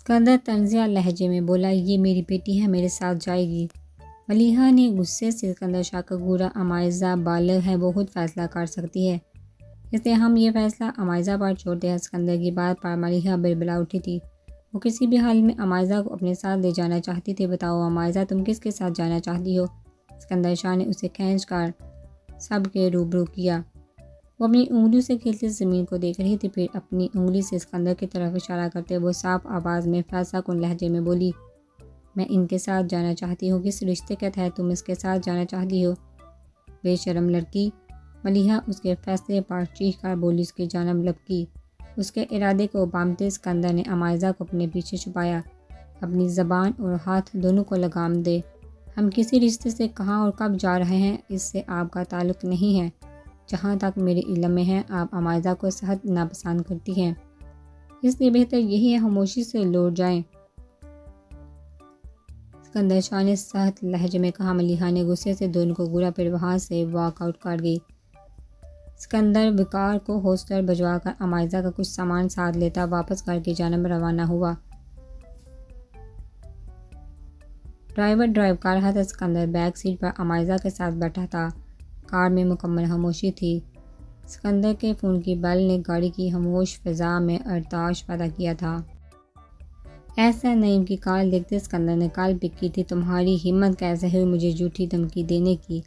اسکندر طنزیہ لہجے میں بولا، یہ میری بیٹی ہے، میرے ساتھ جائے گی۔ ملیحہ نے غصے سے اسکندر شاہ کا گورا، عمائزہ بالغ ہے، وہ خود فیصلہ کر سکتی ہے، اس لیے ہم یہ فیصلہ عمائزہ پر چھوڑتے ہیں۔ اسکندر کی بات پر ملیحہ بلبلا اٹھی تھی۔ وہ کسی بھی حال میں عمائزہ کو اپنے ساتھ لے جانا چاہتی تھی۔ بتاؤ عمائزہ، تم کس کے ساتھ جانا چاہتی ہو؟ اسکندر شاہ نے اسے کھینچ کر سب کے روبرو کیا۔ وہ اپنی انگلیوں سے کھیلتی زمین کو دیکھ رہی تھی، پھر اپنی انگلی سے اسکندر کی طرف اشارہ کرتے وہ صاف آواز میں فیصلہ کن لہجے میں بولی، میں ان کے ساتھ جانا چاہتی ہوں۔ کس رشتے کے تحت تم اس کے ساتھ جانا چاہتی ہو؟ بے شرم لڑکی! ملیحہ اس کے فیصلے پر چیخ کر بولی، اس کی جانب لپکی۔ اس کے ارادے کو بامتے اسکندر نے عمائزہ کو اپنے پیچھے چھپایا۔ اپنی زبان اور ہاتھ دونوں کو لگام دے۔ ہم کسی رشتے سے کہاں اور کب جا رہے ہیں اس سے آپ کا تعلق نہیں ہے۔ جہاں تک میرے علم میں ہے آپ عمائزہ کو سخت ناپسند کرتی ہیں، اس لیے بہتر یہی ہے خاموشی سے لوٹ جائیں۔ اسکندر شاہ نے سخت لہجے میں کہا۔ ملیحہ نے غصے سے دونوں کو گورا، پھر وہاں سے واک آؤٹ کر گئی۔ اسکندر وقار کو ہوسٹل بھجوا کر عمائزہ کا کچھ سامان ساتھ لیتا واپس گھر کی جانب روانہ ہوا۔ ڈرائیور ڈرائیو کر رہا تھا، اسکندر بیک سیٹ پر عمائزہ کے ساتھ بیٹھا تھا۔ کار میں مکمل خاموشی تھی۔ اسکندر کے فون کی بیل نے گاڑی کی خاموش فضا میں ارتعاش پیدا کیا تھا۔ احسن نعیم کی کال دیکھتے اسکندر نے کال پک کی تھی۔ تمہاری ہمت کیسے ہوئی مجھے جھوٹی دھمکی دینے کی؟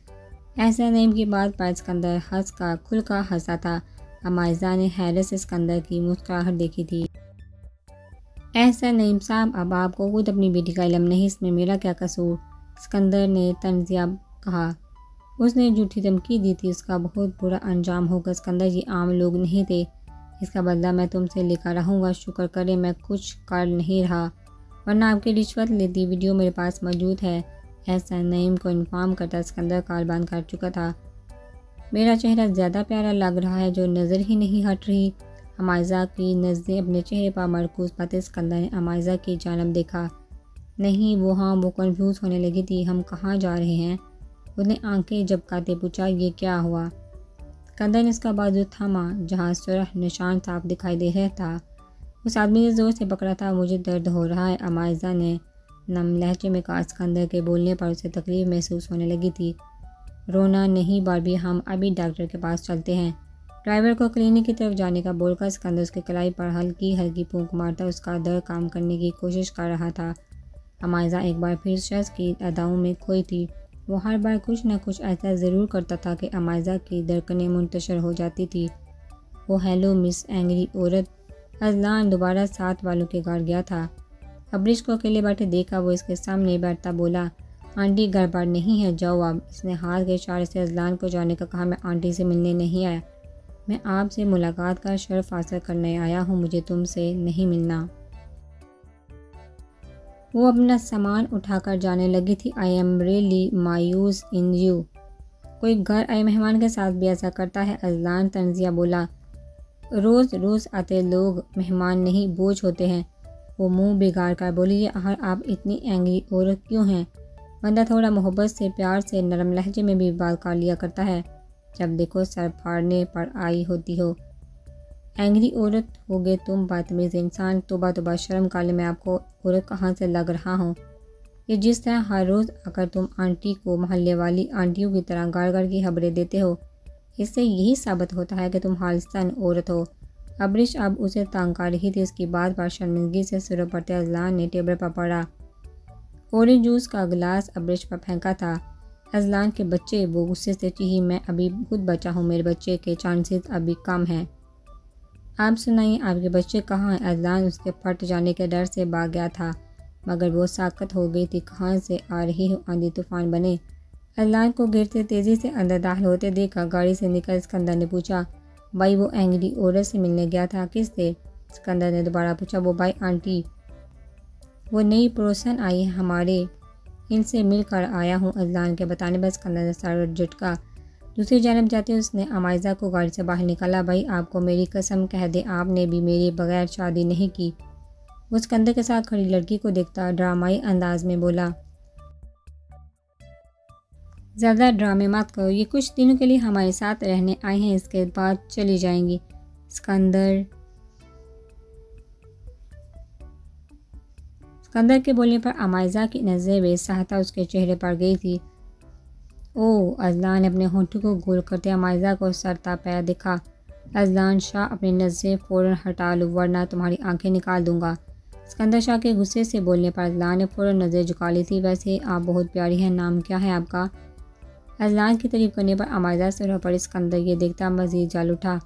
احسن نعیم کی بات پر اسکندر ہنس کا کھل کر ہنسا تھا۔ عمائزہ نے حیرت سے اسکندر کی مسکراہٹ دیکھی تھی۔ احسن نعیم صاحب، اب آپ کو خود اپنی بیٹی کا علم نہیں، اس میں میرا کیا قصور؟ اسکندر نے طنزیہ کہا۔ اس نے جھوٹی دھمکی دی تھی، اس کا بہت برا انجام ہوگا۔ اسکندر، یہ عام لوگ نہیں تھے، اس کا بدلہ میں تم سے لے کر رہوں گا۔ شکر کریں میں کچھ کر نہیں رہا، ورنہ آپ کی رشوت لیتی ویڈیو میرے پاس موجود ہے۔ احسن نعیم کو انفارم کرتا اسکندر کال بند کر چکا تھا۔ میرا چہرہ زیادہ پیارا لگ رہا ہے جو نظر ہی نہیں ہٹ رہی۔ عمائزہ کی نظریں اپنے چہرے پر مرکوز پاتے اسکندر نے عمائزہ کی جانب دیکھا۔ نہیں وہ کنفیوز ہونے لگی تھی۔ ہم کہاں جا رہے ہیں؟ اس نے آنکھیں جھپکاتے پوچھا۔ یہ کیا ہوا؟ اسکندر نے اس کا بازو تھاما جہاں سرخ نشان صاف دکھائی دے رہا تھا۔ اس آدمی نے زور سے پکڑا تھا۔ مجھے درد ہو رہا ہے، عمائزہ نے نم لہجے میں کہا۔ اسکندر کے بولنے پر اسے تکلیف محسوس ہونے لگی تھی۔ رونا نہیں باربی، ہم ابھی ڈاکٹر کے پاس چلتے ہیں۔ ڈرائیور کو کلینک کی طرف جانے کا بول کر اسکندر اس کی کلائی پر ہلکی ہلکی پھونک مارتا اس کا درد کام کرنے کی کوشش کر رہا تھا۔ عمائزہ ایک بار پھر شخص کی اداؤں میں کھوئی تھی۔ وہ ہر بار کچھ نہ کچھ ایسا ضرور کرتا تھا کہ عمائزہ کی دھڑکنیں منتشر ہو جاتی تھی۔ وہ ہیلو مس اینگری عورت، اذلان دوبارہ ساتھ والوں کے گھر گیا تھا۔ ابریش کو اکیلے بیٹھے دیکھا وہ اس کے سامنے بیٹھتا بولا، آنٹی گڑبڑ نہیں ہے، جاؤ اب۔ اس نے ہاتھ کے اشارے سے اذلان کو جانے کا کہا۔ میں آنٹی سے ملنے نہیں آیا، میں آپ سے ملاقات کا شرف حاصل کرنے آیا ہوں، مجھے تم سے نہیں ملنا۔ وہ اپنا سامان اٹھا کر جانے لگی تھی۔ آئی ایم ریئلی مایوس ان یو۔ کوئی گھر آئے مہمان کے ساتھ بھی ایسا کرتا ہے؟ اذلان طنزیہ بولا۔ روز روز آتے لوگ مہمان نہیں بوجھ ہوتے ہیں۔ وہ منہ بگاڑ کر بولی، یہ آخر آپ اتنی اینگری عورت کیوں ہیں؟ بندہ تھوڑا محبت سے پیار سے نرم لہجے میں بھی بات کر لیا کرتا ہے، جب دیکھو سر پھاڑنے پر آئی ہوتی ہو۔ اینگری عورت ہوگے تم، بدتمیز انسان، توبہ توبہ، شرم کر لے، میں آپ کو عورت کہاں سے لگ رہا ہوں؟ یہ جس طرح ہر روز آ کر تم آنٹی کو محلے والی آنٹیوں کی طرح گڑ گڑ کی خبریں دیتے ہو، اس سے یہی ثابت ہوتا ہے کہ تم خالصتاً عورت ہو۔ ابریش اب اسے تنگ کر رہی تھی۔ اس کی بات پر شرمندگی سے سر پڑتے اذلان نے ٹیبل پر پڑا اورنج جوس کا گلاس ابریش پر پھینکا تھا۔ اذلان کے بچے، وہ غصے سے چیخی، میں ابھی خود بچہ ہوں، میرے بچے کے چانسز ابھی کم ہیں۔ آپ سنائیں آپ کے بچے کہاں ہیں؟ اذلان اس کے پھٹ جانے کے ڈر سے بھاگ گیا تھا، مگر وہ ساکت ہو گئی تھی۔ کہاں سے آ رہی ہو؟ آندھی طوفان بنے؟ اذلان کو گرتے تیزی سے اندر داخل ہوتے دیکھا گاڑی سے نکل اسکندر نے پوچھا، بھائی وہ اینگری عورت سے ملنے گیا تھا، کس سے؟ اسکندر نے دوبارہ پوچھا۔ وہ بھائی آنٹی، وہ نئی پڑوسن آئی ہے ہمارے، ان سے مل کر آیا ہوں۔ اذلان کے بتانے پر اسکندر نے سر جھٹکا۔ دوسری جانب جاتے اس نے عمائزہ کو گاڑی سے باہر نکالا۔ بھائی آپ کو میری قسم کہہ دیں، آپ نے بھی میرے بغیر شادی نہیں کی۔ وہ اسکندر کے ساتھ کھڑی لڑکی کو دیکھتا ڈرامائی انداز میں بولا، زیادہ ڈرامے مت کرو، یہ کچھ دنوں کے لیے ہمارے ساتھ رہنے آئی ہیں، اس کے بعد چلی جائیں گی۔ اسکندر اسکندر کے بولنے پر عمائزہ کی نظریں بے ساختہ اس کے چہرے پر گئی تھی۔ اذلان نے اپنے ہونٹوں کو گول کرتے عمائزہ کو سر تا پیر دکھا۔ اذلان شاہ، اپنی نظریں فوراً ہٹا لو ورنہ تمہاری آنکھیں نکال دوں گا۔ اسکندر شاہ کے غصے سے بولنے پر اذلان نے فوراً نظریں جھکا لی تھی۔ ویسے آپ بہت پیاری ہیں، نام کیا ہے آپ کا؟ اذلان کی تعریف کرنے پر عمائزہ سے پر اسکندر یہ دیکھتا مزید جل اٹھا۔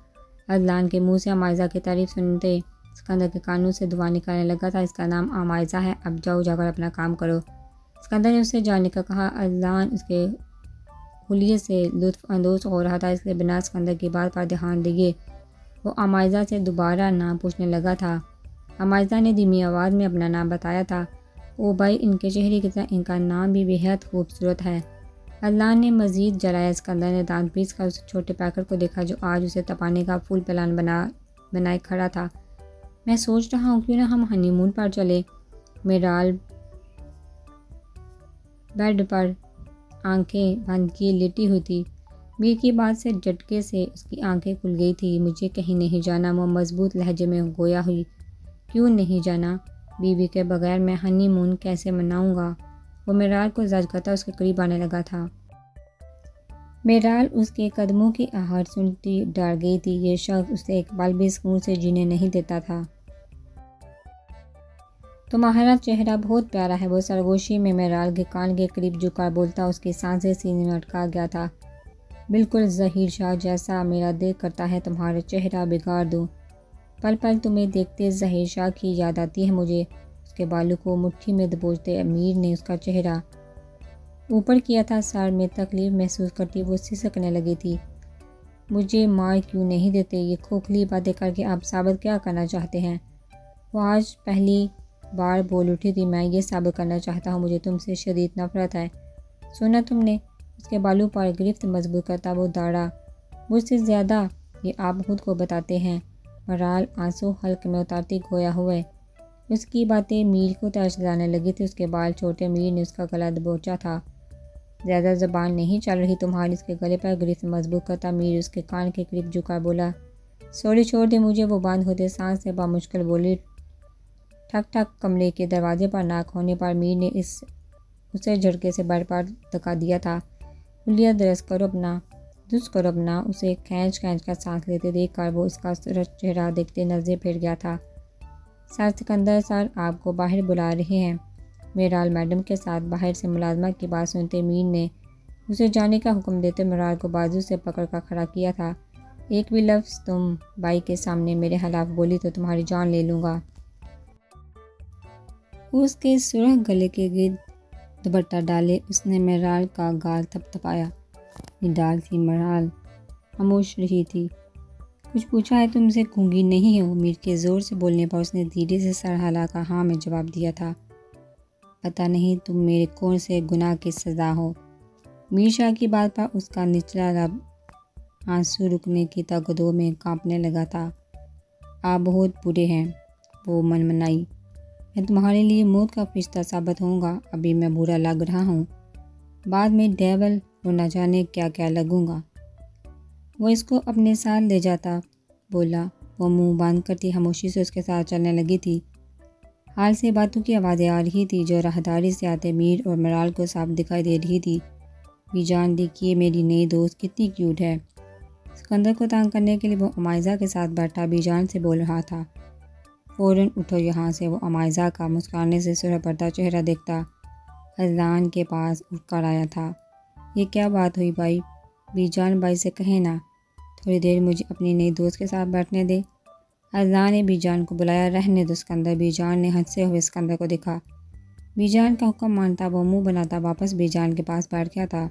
اذلان کے منہ سے عمائزہ کی تعریف سنتے اسکندر کے کانوں سے دعا نکالنے لگا تھا۔ اس کا نام عمائزہ ہے، اب جاؤ جا کر اپنا کام کرو۔ اسکندر نے اس سے جانے کا کہا۔ اذلان اس کے حلیے سے لطف اندوز ہو رہا تھا، اس لیے بنا اسکندر کی بات پر دھیان دیے وہ عمائزہ سے دوبارہ نام پوچھنے لگا تھا۔ عمائزہ نے دھیمی آواز میں اپنا نام بتایا تھا۔ بھائی، ان کے چہرے کی طرح ان کا نام بھی بےحد خوبصورت ہے۔ اذلان نے مزید جلایا۔ اسکندر نے دانت پیس کر اس چھوٹے پیکر کو دیکھا جو آج اسے تپانے کا فل پلان بنائے کھڑا تھا۔ میں سوچ رہا ہوں کیوں نہ ہم ہنی مون پر چلے۔ میرال بیڈ پر آنکھیں بند کیے لیٹی ہوئی تھی۔ میر کی بات سے جھٹکے سے اس کی آنکھیں کھل گئی تھی۔ مجھے کہیں نہیں جانا، وہ مضبوط لہجے میں گویا ہوئی۔ کیوں نہیں جانا؟ بیوی کے بغیر میں ہنی مون کیسے مناؤں گا؟ وہ میرال کو زج کرتا اس کے قریب آنے لگا تھا۔ میرال اس کے قدموں کی آہٹ سنتی ڈر گئی تھی۔ یہ شخص اسے ایک پل بھی سکون سے جینے نہیں دیتا تھا۔ تمہارا چہرہ بہت پیارا ہے، وہ سرگوشی میں میرال کے کان کے قریب جھک کر بولتا، اس کی سانسیں سینے میں اٹکا گیا تھا۔ بالکل ظہیر شاہ جیسا، میرا دل کرتا ہے تمہارا چہرہ بگاڑ دوں۔ پل پل تمہیں دیکھتے ظہیر شاہ کی یاد آتی ہے مجھے۔ اس کے بالوں کو مٹھی میں دبوچتے امیر نے اس کا چہرہ اوپر کیا تھا۔ سر میں تکلیف محسوس کرتی وہ سسکنے لگی تھی۔ مجھے مار کیوں نہیں دیتے؟ یہ کھوکھلی باتیں کر کے آپ ثابت کیا کرنا چاہتے ہیں؟ وہ آج پہلی بار بول اٹھی تھی۔ میں یہ ثابت کرنا چاہتا ہوں مجھے تم سے شدید نفرت ہے۔ سنا تم نے؟ اس کے بالوں پر گرفت مضبوط کرتا وہ دوڑا۔ مجھ سے زیادہ یہ آپ خود کو بتاتے ہیں۔ میرال آنسو حلق میں اتارتی گویا ہوئے۔ اس کی باتیں میر کو ترس لانے لگی تھی۔ اس کے بال چھوٹے میر نے اس کا گلا دبوچا تھا۔ زیادہ زبان نہیں چل رہی تمہاری؟ اس کے گلے پر گرفت مضبوط کرتا میر اس کے کان کے قریب جھکا بولا۔ سوری، چھوڑ دے مجھے۔ وہ بند ہوتے سانس سے بامشکل بولی۔ ٹھک ٹھک کمرے کے دروازے پر ناک ہونے پر میر نے اسے جھٹکے سے بیڈ پر دھکا دیا تھا۔ حلیہ درست کرو اپنا۔ اسے کھینچ کر سانس لیتے دیکھ کر وہ اس کا چہرہ دیکھتے نظریں پھر گیا تھا۔ سر سکندر سر آپ کو باہر بلا رہے ہیں۔ میرال میڈم کے ساتھ باہر سے ملازمت کی بات سنتے میر نے اسے جانے کا حکم دیتے میرال کو بازو سے پکڑ کر کھڑا کیا تھا۔ ایک بھی لفظ تم بائی کے سامنے میرے خلاف بولی تو تمہاری جان لے لوں گا۔ اس کے سرخ گلے کے گرد دوپٹہ ڈالے اس نے میرال کا گال تھپ تھپایا۔ نڈال تھی میرال، خاموش رہی تھی۔ کچھ پوچھا ہے تم سے؟ گونگی نہیں ہو؟ میر کے زور سے بولنے پر اس نے دھیرے سے سر ہلا کر ہاں میں جواب دیا تھا۔ پتہ نہیں تم میرے کون سے گناہ کی سزا ہو؟ میر شاہ کی بات پر اس کا نچلا لب آنسو رکنے کی تگدو میں کانپنے لگا تھا۔ آپ بہت برے ہیں، وہ منمنائی۔ میں تمہارے لیے موت کا فرشتہ ثابت ہوں گا۔ ابھی میں برا لگ رہا ہوں، بعد میں ڈیول اور نہ جانے کیا کیا لگوں گا۔ وہ اس کو اپنے ساتھ لے جاتا، بولا۔ وہ منہ بند کرتی خاموشی سے اس کے ساتھ چلنے لگی تھی۔ حال سے باتوں کی آوازیں آ رہی تھی جو راہداری سے آتے میر اور میرال کو صاف دکھائی دے رہی تھی۔ بی جان دیکھیے میری نئی دوست کتنی کیوٹ ہے۔ سکندر کو تانگ کرنے کے لیے وہ عمائزہ کے ساتھ بیٹھا بی جان سے بول رہا تھا۔ فوراً اٹھو یہاں سے۔ وہ عمائزہ کا مسکرانے سے سرخ پڑتا چہرہ دیکھتا اذلان کے پاس اٹھ کر آیا تھا۔ یہ کیا بات ہوئی بھائی؟ بی جان بائی سے کہیں نا تھوڑی دیر مجھے اپنی نئی دوست کے ساتھ بیٹھنے دے۔ اذلان نے بی جان کو بلایا۔ رہنے دو سکندر۔ بی جان نے ہنستے ہوئے سکندر کو دیکھا۔ بی جان کا حکم مانتا وہ منہ بناتا واپس بی جان کے پاس بیٹھ گیا تھا،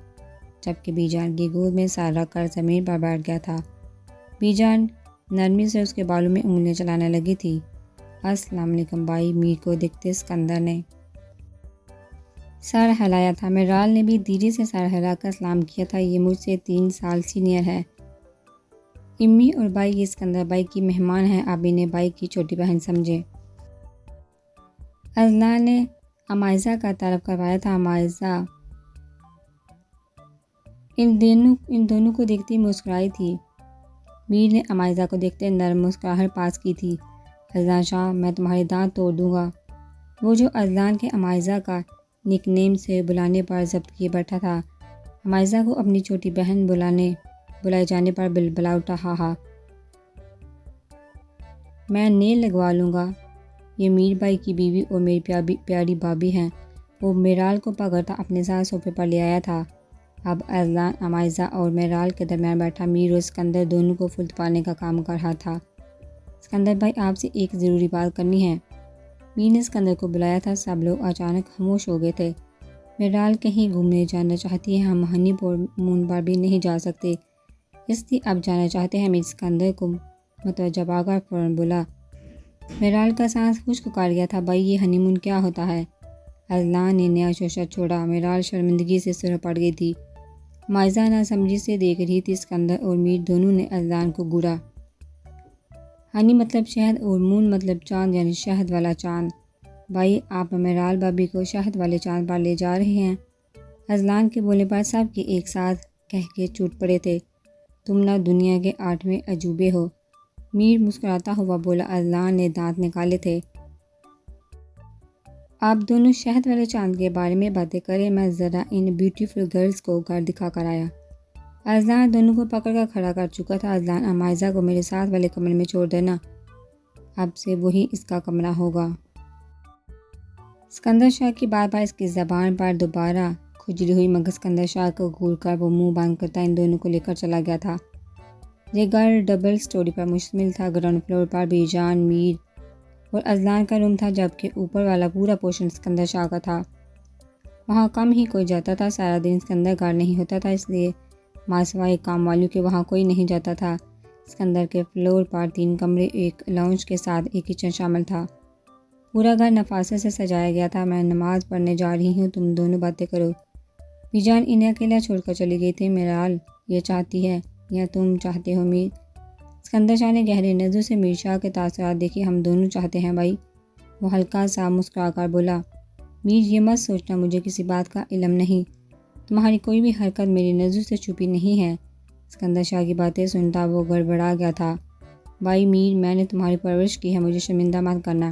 جبکہ بی جان کی گود میں سر رکھ کر زمین پر بیٹھ گیا تھا۔ بی جان نرمی سے اس کے بالوں میں انگلیاں چلانے لگی تھی۔ السلام علیکم بائی۔ میر کو دیکھتے سکندر نے سر ہلایا تھا۔ میرال نے بھی دھیرے سے سر ہلا کر سلام کیا تھا۔ یہ مجھ سے 3 سال سینئر ہے۔ امی اور بائی یہ سکندر بائی کی مہمان ہے، آپ انہیں بائی کی چھوٹی بہن سمجھے۔ اذلان نے عمائزہ کا تعارف کروایا تھا۔ عمائزہ ان دونوں کو دیکھتی مسکرائی تھی۔ میر نے عمائزہ کو دیکھتے نرم مسکراہٹ پاس کی تھی۔ اذلان شاہ، میں تمہارے دانت توڑ دوں گا۔ وہ جو اذلان کے عمائزہ کا نک نیم سے بلانے پر ضبط کیے بیٹھا تھا، عمائزہ کو اپنی چھوٹی بہن بلائے جانے پر بلبلا اٹھا، ہا ہا میں نیل لگوا لوں گا، یہ میر بھائی کی بیوی اور میری پیاری بھابھی ہیں۔ وہ میرال کو پکڑتا اپنے ساتھ صوفے پر لے آیا تھا۔ اب اذلان عمائزہ اور میرال کے درمیان بیٹھا میر اور اسکندر دونوں کو پھلپانے کا کام کر رہا تھا۔ اسکندر بھائی، آپ سے ایک ضروری بات کرنی ہے۔ میر نے اسکندر کو بلایا تھا۔ سب لوگ اچانک خاموش ہو گئے تھے۔ میرال کہیں گھومنے جانا چاہتی ہے، ہم ہنی مون پر بھی نہیں جا سکتے، اس لیے اب جانا چاہتے ہیں۔ میر اسکندر کو متوجہ پا کر فوراً بولا۔ میرال کا سانس خشک کر گیا تھا۔ بھائی، یہ ہنی مون کیا ہوتا ہے؟ اذلان نے نیا شوشہ چھوڑا۔ میرال شرمندگی سے سرخ پڑ گئی تھی۔ عمائزہ ناسمجھی سے دیکھ رہی تھی۔ اسکندر اور میر دونوں نے اذلان کو گھورا۔ ہنی مطلب شہد اور مون مطلب چاند، یعنی شہد والا چاند۔ بھائی، آپ میرال بھابھی کو شہد والے چاند پر لے جا رہے ہیں؟ اذلان کے بولنے پر سب کے ایک ساتھ کہہ کے چھوٹ پڑے تھے۔ تم نہ دنیا کے 8ویں عجوبے ہو، میر مسکراتا ہوا بولا۔ اذلان نے دانت نکالے تھے۔ آپ دونوں شہد والے چاند کے بارے میں باتیں کریں، میں ذرا ان بیوٹیفل گرلز کو گھر دکھا کر آیا۔ اذلان دونوں کو پکڑ کر کھڑا کر چکا تھا۔ اذلان، عمائزہ کو میرے ساتھ والے کمرے میں چھوڑ دینا، اب سے وہی اس کا کمرہ ہوگا۔ اسکندر شاہ کی بات پر اس کی زبان پر دوبارہ کھجلی ہوئی، مگر اسکندر شاہ کو گھور کر وہ منہ بند کرتا ان دونوں کو لے کر چلا گیا تھا۔ یہ گھر ڈبل سٹوری پر مشتمل تھا۔ گراؤنڈ فلور پر بی جان، میر اور اذلان کا روم تھا، جبکہ اوپر والا پورا پورشن اسکندر شاہ کا تھا۔ وہاں کم ہی کوئی جاتا تھا۔ سارا دن اسکندر گھر نہیں ہوتا تھا، اس لیے ماں سوائے کام والیوں کے وہاں کوئی نہیں جاتا تھا۔ اسکندر کے فلور پر 3 کمرے، ایک لاؤنج کے ساتھ ایک کچن شامل تھا۔ پورا گھر نفاست سے سجایا گیا تھا۔ میں نماز پڑھنے جا رہی ہوں، تم دونوں باتیں کرو۔ بی جان انہیں اکیلا چھوڑ کر چلی گئی تھی۔ میرال یہ چاہتی ہے یا تم چاہتے ہو؟ میر، اسکندر شاہ نے گہری نظروں سے میر شاہ کے تاثرات دیکھی۔ ہم دونوں چاہتے ہیں بھائی، وہ ہلکا سا مسکرا کر بولا۔ میر، یہ مت سوچنا مجھے کسی بات کا علم نہیں، تمہاری کوئی بھی حرکت میری نظروں سے چھپی نہیں ہے۔ اسکندر شاہ کی باتیں سنتا وہ گڑبڑا گیا تھا۔ بھائی میر، میں نے تمہاری پرورش کی ہے، مجھے شرمندہ مت کرنا۔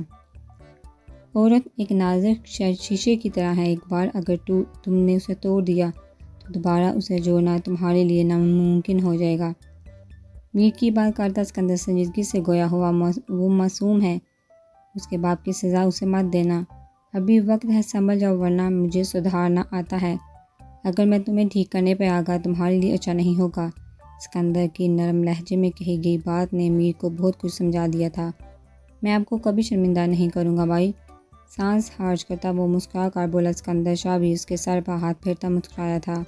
عورت ایک نازک شیشے کی طرح ہے، ایک بار اگر تم نے اسے توڑ دیا تو دوبارہ اسے جوڑنا تمہارے لیے ناممکن ہو جائے گا۔ میر کی بات کرتا اسکندر سنجیدگی سے گویا ہوا، وہ معصوم ہے، اس کے باپ کی سزا اسے مت دینا، ابھی وقت ہے، سنبھل جاؤ ورنہ مجھے سدھارنا آتا ہے، اگر میں تمہیں ٹھیک کرنے پہ آ گیا تمہارے لیے اچھا نہیں ہوگا۔ اسکندر کی نرم لہجے میں کہی گئی بات نے میر کو بہت کچھ سمجھا دیا تھا۔ میں آپ کو کبھی شرمندہ نہیں کروں گا بھائی، سانس خارج کرتا وہ مسکرا کر بولا۔ اسکندر شاہ بھی اس کے سر پر ہاتھ پھیرتا مسکرایا تھا۔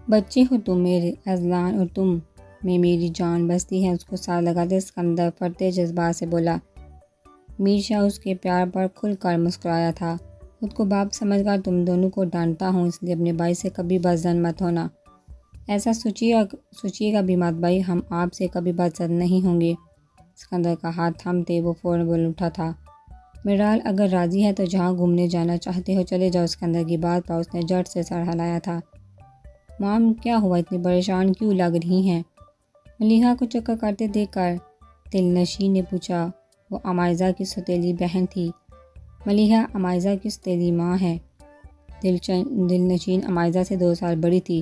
بچے ہو تم میرے، اذلان اور تم میں میری جان بستی ہے، اس کو ساتھ لگاتے اسکندر پھٹتے جذبات سے بولا۔ میر شاہ اس کے پیار پر کھل کر مسکرایا تھا۔ خود کو باپ سمجھ کر تم دونوں کو ڈانٹتا ہوں، اس لیے اپنے بھائی سے کبھی بدظن مت ہونا، ایسا سوچیے گا بھی مت بھائی، ہم آپ سے کبھی بدظن نہیں ہوں گے۔ اسکندر کا ہاتھ تھامتے وہ فوراً بول اٹھا تھا۔ میرال اگر راضی ہے تو جہاں گھومنے جانا چاہتے ہو چلے جاؤ۔ اسکندر کی بات پر اس نے جھٹ سے سر ہلایا تھا۔ مام، کیا ہوا، اتنی پریشان کیوں لگ رہی ہیں؟ ملیحہ کو چکر کرتے دیکھ کر دل نشین نے پوچھا۔ وہ عمائزہ کی سوتیلی بہن تھی۔ ملیحہ عمائزہ کی سوتیلی ماں ہے۔ دل نشین عمائزہ سے 2 سال بڑی تھی۔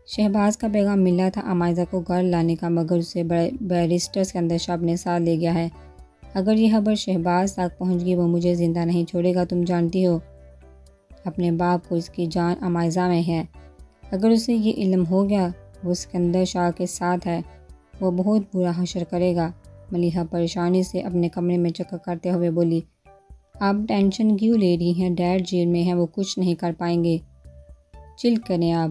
شہباز کا پیغام ملا تھا عمائزہ کو گھر لانے کا، مگر اسے بیرسٹر اسکندر شاہ اپنے ساتھ لے گیا ہے۔ اگر یہ خبر شہباز تک پہنچ گئی وہ مجھے زندہ نہیں چھوڑے گا، تم جانتی ہو اپنے باپ کو، اس کی جان عمائزہ میں ہے۔ اگر اسے یہ علم ہو گیا وہ اسکندر شاہ کے ساتھ ہے، وہ بہت برا حشر کرے گا۔ ملیحہ پریشانی سے اپنے کمرے میں چکر کرتے ہوئے بولی۔ آپ ٹینشن کیوں لے رہی ہیں، ڈیڈ جیل میں ہیں، وہ کچھ نہیں کر پائیں گے، چل کریں آپ،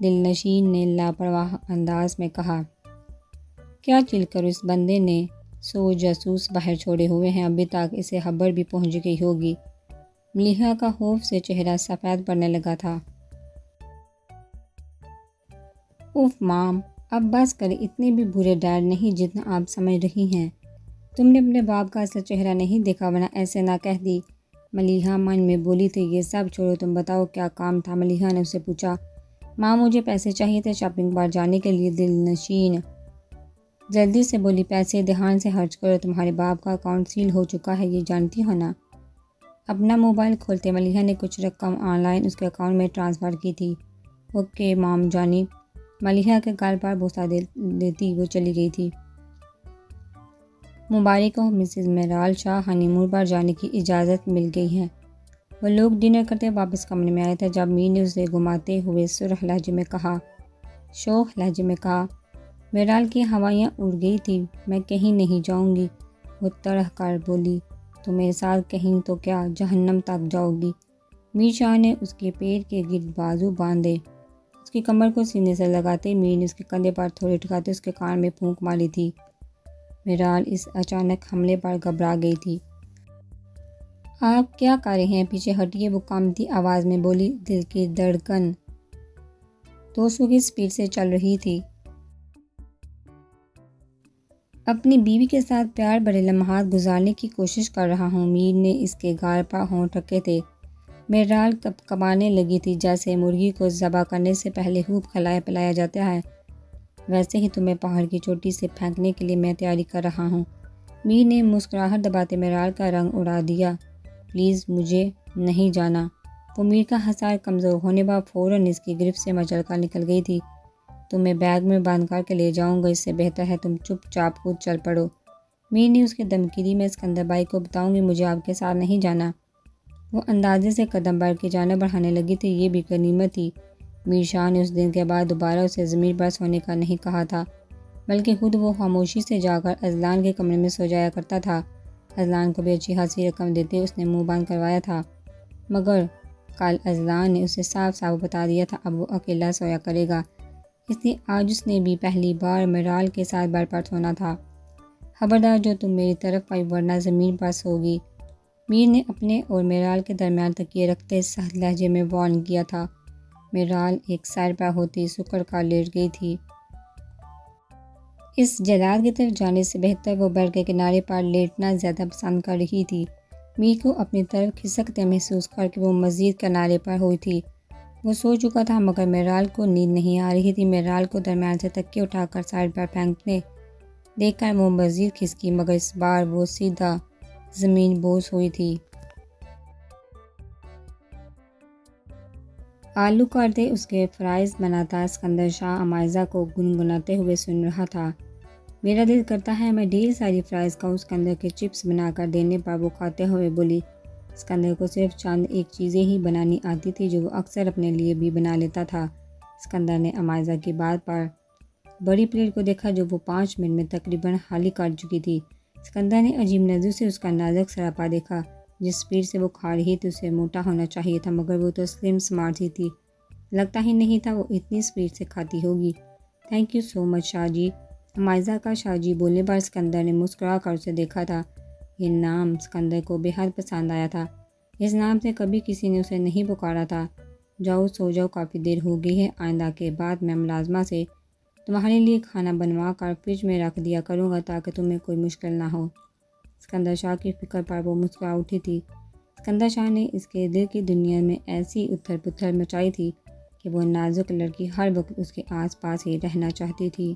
دل نشین نے لاپرواہ انداز میں کہا۔ کیا چل کر، اس بندے نے 100 جاسوس باہر چھوڑے ہوئے ہیں، ابھی تک اسے خبر بھی پہنچ گئی ہوگی۔ ملیحہ کا خوف سے چہرہ سفید پڑنے لگا تھا۔ اوف مام، اب بس کریں، اتنے بھی برے ڈیڈ نہیں جتنا آپ سمجھ رہی ہیں، تم نے اپنے باپ کا اصل چہرہ نہیں دیکھا ورنہ ایسے نہ کہتی۔ ملیحہ من میں بولی تھی۔ یہ سب چھوڑو، تم بتاؤ کیا کام تھا؟ ملیحہ نے اسے پوچھا۔ ماں، مجھے پیسے چاہیے تھے شاپنگ پر جانے کے لیے۔ دل نشین جلدی سے بولی، پیسے دھیان سے خرچ کرو، تمہارے باپ کا اکاؤنٹ سیل ہو چکا ہے، یہ جانتی ہو نا؟ اپنا موبائل کھولتے ملیحہ نے کچھ رقم آن لائن اس کے اکاؤنٹ میں ٹرانسفر کی تھی۔ اوکے مام جانی، ملیحہ کے گال پر بوسہ دیتی وہ چلی گئی تھی۔ مبارک ہو، مسز میرال شاہ، ہنی مون پر جانے کی اجازت مل گئی ہے۔ وہ لوگ ڈنر کرتے واپس کمرے میں آئے تھے جب میر نے اسے گھماتے ہوئے سرخ لہجے میں کہا، شوخ لہجے میں کہا، میرال کی ہوائیاں اڑ گئی تھی، میں کہیں نہیں جاؤں گی۔ وہ تڑہ کر بولی، تو میرے ساتھ کہیں تو کیا جہنم تک جاؤ گی؟ میر شاہ نے اس کے پیٹ کے گرد بازو باندھے، اس کی کمر کو سینے سے لگاتے میر نے اس کے کندھے پر تھوڑے ٹھکاتے اس کے کان میں پھونک ماری تھی۔ میرال اس اچانک حملے پر گھبرا گئی تھی۔ آپ کیا کر رہے ہیں؟ پیچھے ہٹیے، وہ کانپتی آواز میں بولی۔ دل کی دھڑکن 200 کی سپیڈ سے چل رہی تھی۔ اپنی بیوی کے ساتھ پیار بھرے لمحات گزارنے کی کوشش کر رہا ہوں۔ میر نے اس کے گال پر ہونٹ رکھے تھے۔ میرال کپکپانے لگی تھی، جیسے مرغی کو ذبح کرنے سے پہلے خوب کھلایا پلایا جاتا ہے، ویسے ہی تمہیں پہاڑ کی چوٹی سے پھینکنے کے لیے میں تیاری کر رہا ہوں۔ میر نے مسکراہٹ دباتے میرال کا رنگ اڑا دیا۔ پلیز مجھے نہیں جانا۔ وہ میر کا حصار کمزور ہونے پر فوراً اس کی گرفت سے مچل کر نکل گئی تھی۔ تمہیں بیگ میں بند کر کے لے جاؤں گا، اس سے بہتر ہے تم چپ چاپ خود چل پڑو۔ میر نے اس کے دمکی دی، میں اسکندر بھائی کو بتاؤں گی مجھے آپ کے ساتھ نہیں جانا۔ وہ اندازے سے قدم بڑھ کی جانب بڑھانے لگی تھی، یہ بھی غنیمت تھی میر شاہ نے اس دن کے بعد دوبارہ اسے زمین پر سونے کا نہیں کہا تھا، بلکہ خود وہ خاموشی سے جا کر اذلان کے کمرے میں سو جایا کرتا تھا۔ اذلان کو بھی اچھی خاصی رقم دیتے اس نے منہ بند کروایا تھا، مگر کل اذلان نے اسے صاف صاف بتا دیا تھا اب وہ اکیلا سویا کرے گا، اس لیے آج اس نے بھی پہلی بار میرال کے ساتھ بیڈ پر سونا تھا۔ خبردار جو تم میری طرف آئی ورنہ زمین پر سوگی، میر نے اپنے اور میرال کے درمیان تکیے رکھتے سخت لہجے میں وارن کیا تھا۔ میرال ایک سائڈ پر ہوتی سکڑ کر لیٹ گئی تھی۔ اس جائیداد کی طرف جانے سے بہتر وہ بیڈ کے کنارے پر لیٹنا زیادہ پسند کر رہی تھی۔ میر کو اپنی طرف کھسکتے محسوس کر کے وہ مزید کنارے پر ہوئی تھی۔ وہ سو چکا تھا مگر میرال کو نیند نہیں آ رہی تھی۔ میرال کو درمیان سے تکیے اٹھا کر سائڈ پر پھینکنے دیکھ کر وہ مزید کھسکی، مگر اس بار وہ سیدھا زمین بوس ہوئی تھی۔ آلو کاٹتے اس کے فرائض بناتا اسکندر شاہ عمائزہ کو گنگناتے ہوئے سن رہا تھا۔ میرا دل کرتا ہے میں ڈھیر ساری فرائض کھاؤں، اسکندر کے چپس بنا کر دینے پر وہ کھاتے ہوئے بولی۔ اسکندر کو صرف چند ایک چیزیں ہی بنانی آتی تھی جو وہ اکثر اپنے لیے بھی بنا لیتا تھا۔ اسکندر نے عمائزہ کی بات پر بڑی پلیٹ کو دیکھا جو وہ 5 منٹ میں تقریباً خالی کر چکی تھی۔ اسکندر نے عجیب نظر سے اس کا نازک سراپا دیکھا، جس سپیڈ سے وہ کھا رہی تھی اسے موٹا ہونا چاہیے تھا، مگر وہ تو سلم سمارٹ سی تھی، لگتا ہی نہیں تھا وہ اتنی سپیڈ سے کھاتی ہوگی۔ تھینک یو سو مچ شاہ جی۔ عمائزہ کا شاہ جی بولنے پر اسکندر نے مسکرا کر اسے دیکھا تھا۔ یہ نام اسکندر کو بے حد پسند آیا تھا، اس نام سے کبھی کسی نے اسے نہیں پکارا تھا۔ جاؤ سو جاؤ، کافی دیر ہو گئی ہے، آئندہ کے بعد میں ملازمہ سے تمہارے لیے کھانا بنوا کر فریج میں رکھ دیا کروں گا تاکہ تمہیں کوئی مشکل نہ ہو۔ اسکندر شاہ کی فکر پر وہ مسکرا اٹھی تھی۔ اسکندر شاہ نے اس کے دل کی دنیا میں ایسی اتھل پتھل مچائی تھی کہ وہ نازک لڑکی ہر وقت اس کے آس پاس ہی رہنا چاہتی تھی۔